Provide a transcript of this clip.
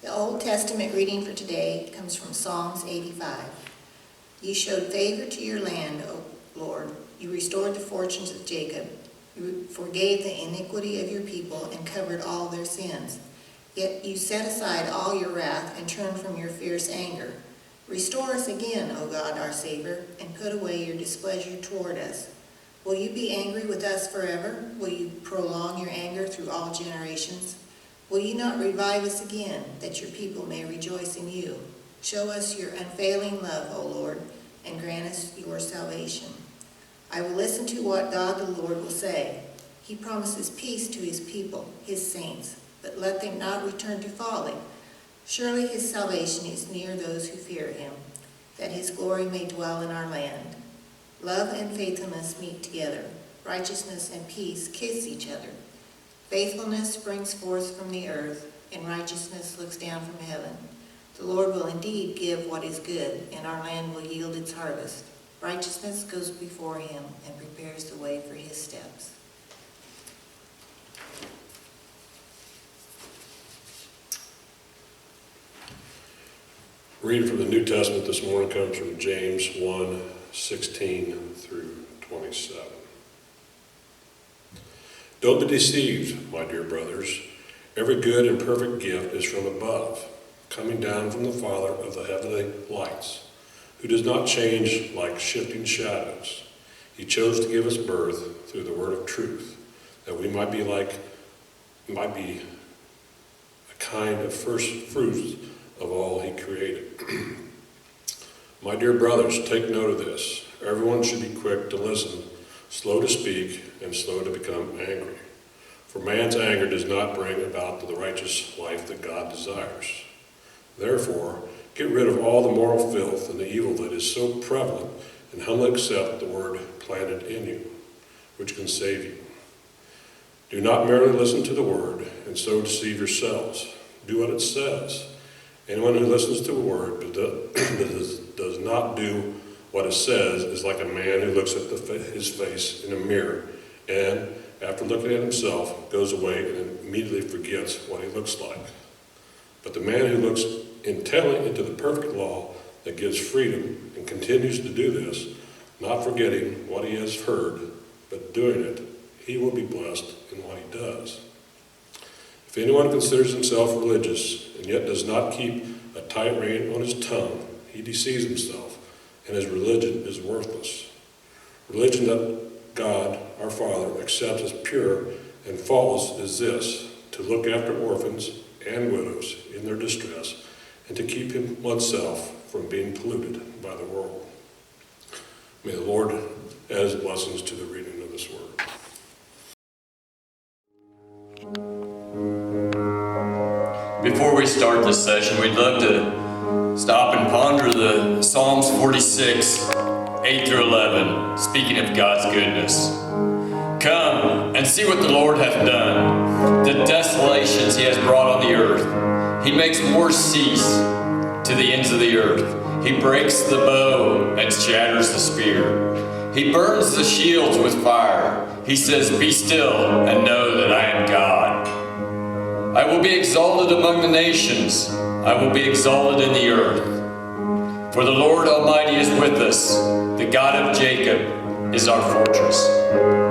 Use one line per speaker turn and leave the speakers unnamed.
The Old Testament reading for today comes from Psalms 85. You showed favor to your land, O Lord. You restored the fortunes of Jacob. You forgave the iniquity of your people and covered all their sins. Yet you set aside all your wrath and turned from your fierce anger. Restore us again, O God, our Savior, and put away your displeasure toward us. Will you be angry with us forever? Will you prolong your anger through all generations? Will you not revive us again, that your people may rejoice in you? Show us your unfailing love, O Lord, and grant us your salvation. I will listen to what God the Lord will say. He promises peace to his people, his saints, but let them not return to folly. Surely his salvation is near those who fear him, that his glory may dwell in our land. Love and faithfulness meet together. Righteousness and peace kiss each other. Faithfulness springs forth from the earth, and righteousness looks down from heaven. The Lord will indeed give what is good, and our land will yield its harvest. Righteousness goes before him and prepares the way for his steps.
Reading from the New Testament this morning comes from James 1:16 through 27. Don't be deceived, my dear brothers. Every good and perfect gift is from above, coming down from the Father of the heavenly lights, who does not change like shifting shadows. He chose to give us birth through the word of truth, that we might be a kind of first fruits of all he created. My dear brothers, take note of this. Everyone should be quick to listen, slow to speak, and slow to become angry. For man's anger does not bring about the righteous life that God desires. Therefore, get rid of all the moral filth and the evil that is so prevalent, and humbly accept the word planted in you, which can save you. Do not merely listen to the word and so deceive yourselves. Do what it says. Anyone who listens to a word but does not do what it says is like a man who looks at his face in a mirror and, after looking at himself, goes away and immediately forgets what he looks like. But the man who looks intently into the perfect law that gives freedom and continues to do this, not forgetting what he has heard, but doing it, he will be blessed in what he does. If anyone considers himself religious and yet does not keep a tight rein on his tongue, he deceives himself, and his religion is worthless. Religion that God, our Father, accepts as pure and faultless is this: to look after orphans and widows in their distress, and to keep oneself from being polluted by the world. May the Lord add his blessings to the reading of this word.
Before we start this session, we'd love to stop and ponder the Psalms 46, 8 through 11, speaking of God's goodness. Come and see what the Lord hath done, the desolations he has brought on the earth. He makes wars cease to the ends of the earth. He breaks the bow and shatters the spear. He burns the shields with fire. He says, "Be still and know that I am God. I will be exalted among the nations. I will be exalted in the earth. For the Lord Almighty is with us. The God of Jacob is our fortress."